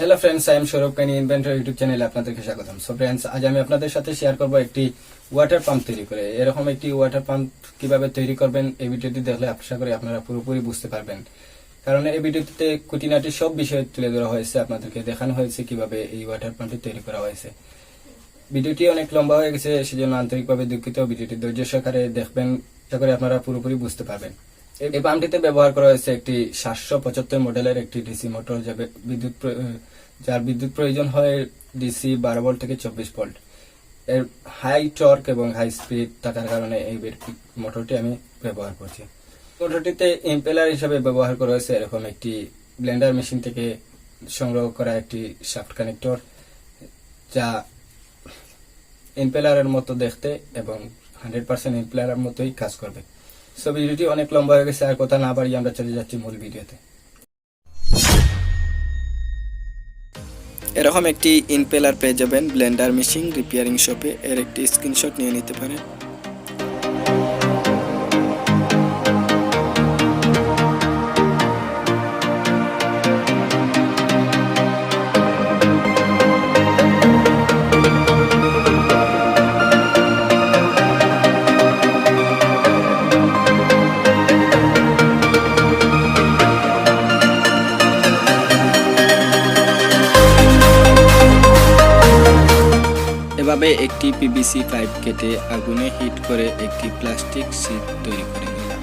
Hello friends, I am Sourav কানি, inventor YouTube চ্যানেলে আপনাদেরকে স্বাগতম। সো ফ্রেন্ডস, আজ আমি আপনাদের সাথে শেয়ার করব একটি ওয়াটার পাম্প তৈরি করে। এরকম একটি ওয়াটার পাম্প কিভাবে তৈরি করবেন এই ভিডিওটি দেখলে আশা করি আপনারা পুরোপুরি বুঝতে পারবেন, কারণ এই ভিডিওটিতে খুঁটিনাটি সব বিষয় তুলে ধরা হয়েছে, আপনাদেরকে দেখানো হয়েছে কিভাবে এই ওয়াটার পাম্পটি তৈরি করা হয়েছে। ভিডিওটি অনেক লম্বা হয়ে গেছে, সেজন্য আন্তরিকভাবে দুঃখিত। ভিডিওটি ধৈর্য সহকারে দেখবেন, আশা করি আপনারা পুরোপুরি বুঝতে পারবেন। এই পাম্পটিতে ব্যবহার করা হয়েছে একটি 775 মডেলের একটি ডিসি মোটর, যার বিদ্যুৎ প্রয়োজন হয় ডিসি 12 ভোল্ট থেকে 24 ভোল্ট। এর হাই টর্ক এবং হাই স্পিড থাকার কারণে এই মোটরটি আমি ব্যবহার করছি। মোটরটিতে ইম্পেলার হিসেবে ব্যবহার করা হয়েছে এরকম একটি ব্লেন্ডার মেশিন থেকে সংগ্রহ করা একটি শাফট কানেক্টর, যা ইম্পেলারের মতো দেখতে এবং 100% ইম্পেলারের মতোই কাজ করবে। সো ভিডিওটি অনেক লম্বা হয়ে গেছে, আর কথা না বাড়িয়ে আমরা চলে যাচ্ছি মূল ভিডিওতে। এরকম একটি ইম্পেলার পেয়ে যাবেন ব্লেন্ডার মেশিন রিপেয়ারিং শপে। এর একটি স্ক্রিনশট নিয়ে নিতে পারেন। এভাবে একটি পিভিসি পাইপ কেটে আগুনে হিট করে একটি প্লাস্টিক শীট তৈরি করে নিলাম।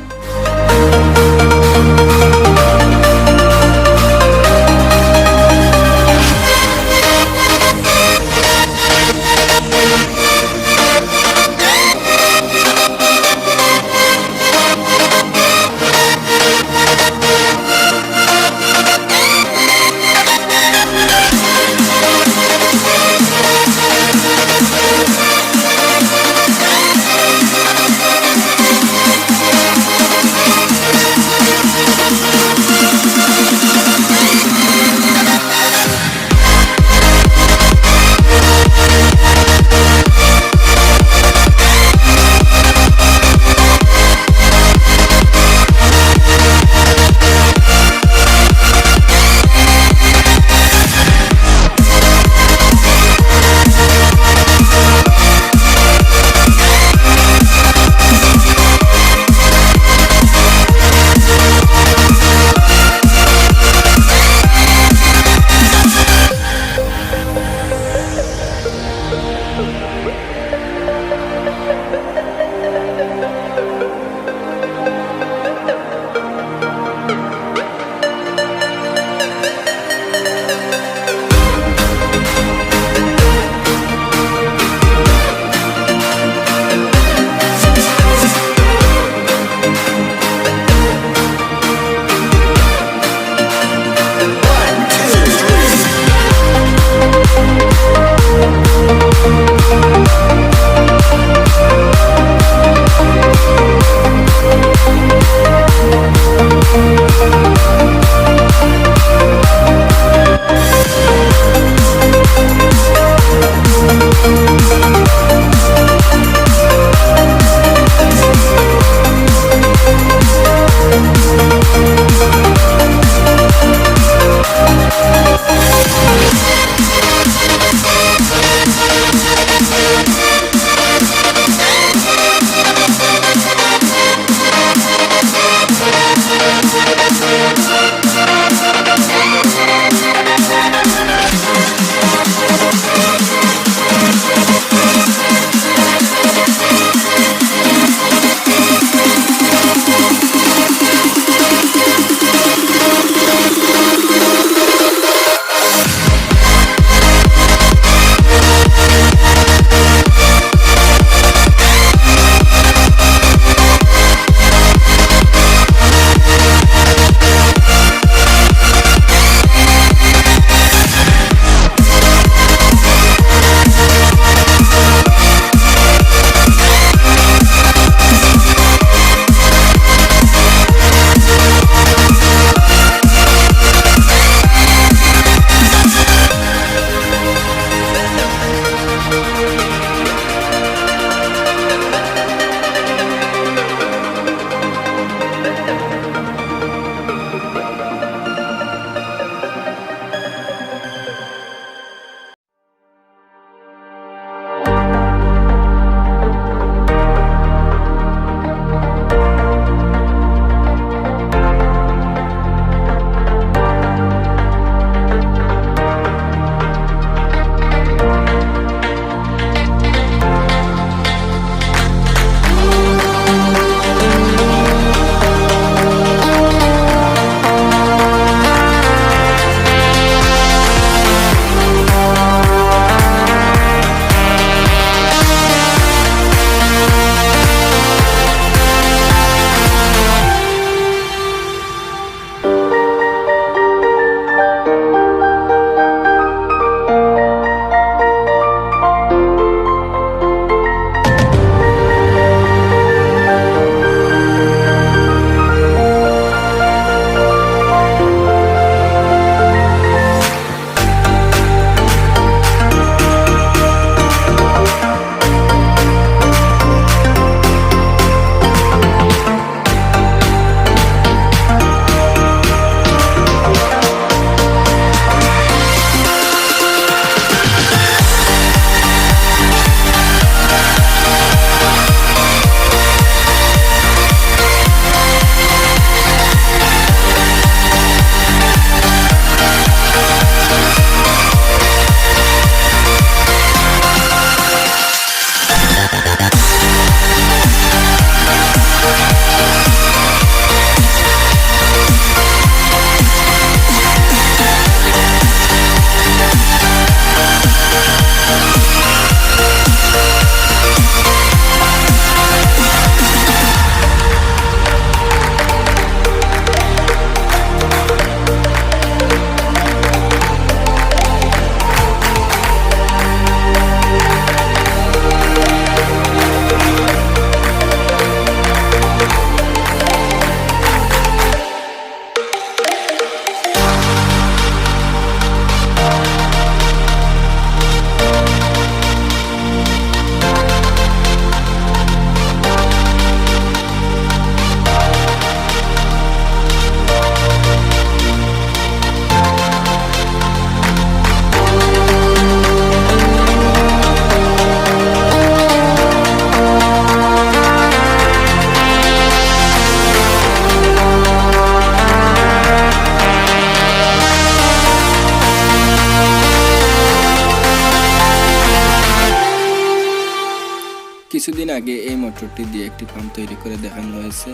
আগে এই মোটরটি দিয়ে একটি পাম্প তৈরি করে দেখানো হয়েছে।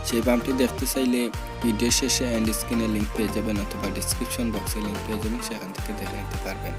সেই পাম্পটি দেখতে চাইলে ভিডিও শেষে এন্ড স্ক্রিনে লিংক পেয়ে যাবেন অথবা ডিসক্রিপশন বক্সে লিংক পেয়ে যাবেন, সেখান থেকে দেখে নিতে পারবেন।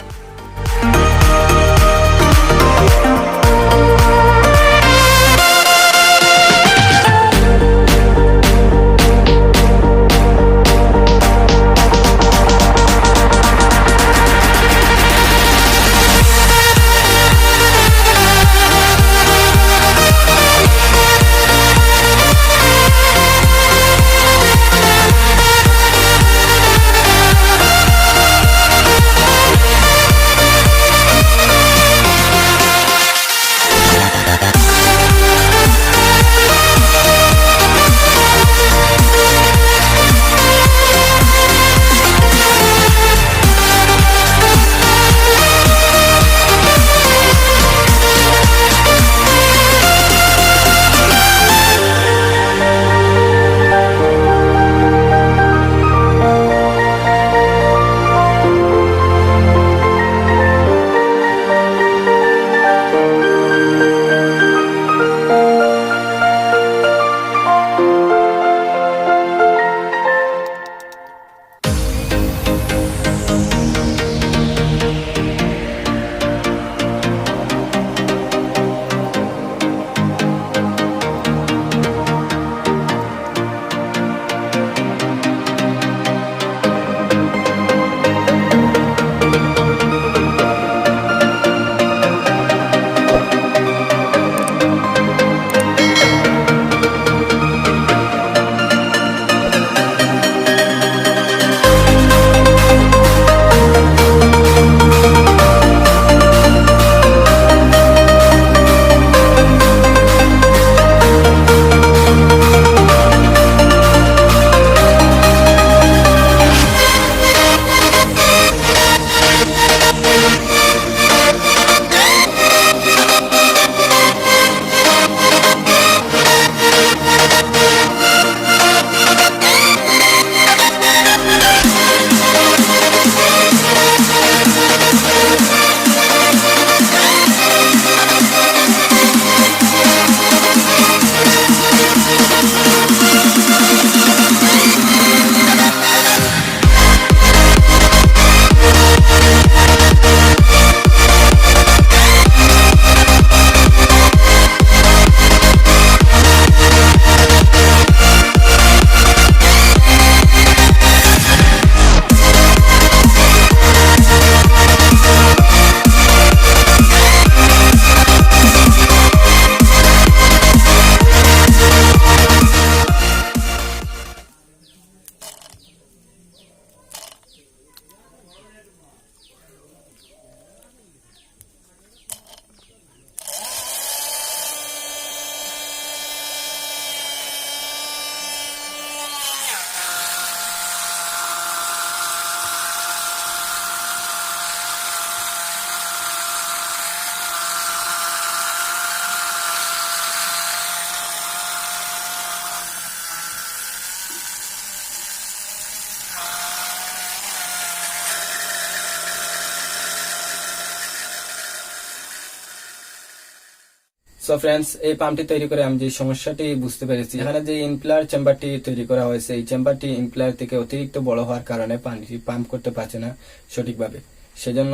সো ফ্রেন্ডস, এই পাম্পটি তৈরি করে আমি যে সমস্যাটি বুঝতে পেরেছি, এখানে যে ইমপ্লার চেম্বারটি তৈরি করা হয়েছে, এই চেম্বারটি ইমপ্লার থেকে অতিরিক্ত বড় হওয়ার কারণে পানিটি পাম্প করতে পারছে না সঠিকভাবে। সেজন্য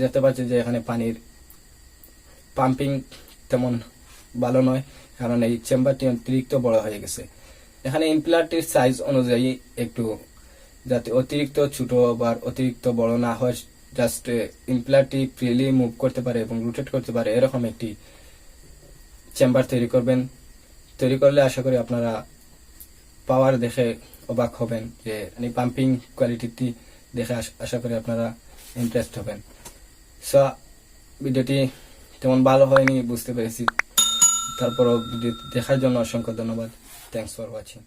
দেখতে পাচ্ছি যে এখানে পানির পাম্পিং তেমন ভালো নয়, কারণ এই চেম্বারটি অতিরিক্ত বড় হয়ে গেছে। এখানে ইমপ্লারটির সাইজ অনুযায়ী একটু যাতে অতিরিক্ত ছোট বা অতিরিক্ত বড় না হয়, জাস্ট ইমপ্লারটি ফ্রিলি মুভ করতে পারে এবং রোটেট করতে পারে, এরকম একটি চেম্বার তৈরি করবেন। তৈরি করলে আশা করি আপনারা পাওয়ার দেখে অবাক হবেন, যে পাম্পিং কোয়ালিটি দেখে আশা করি আপনারা ইমপ্রেসড হবেন। সো ভিডিওটি তেমন ভালো হয়নি বুঝতে পেরেছি, তারপরও ভিডিও দেখার জন্য অসংখ্য ধন্যবাদ। Thanks for watching.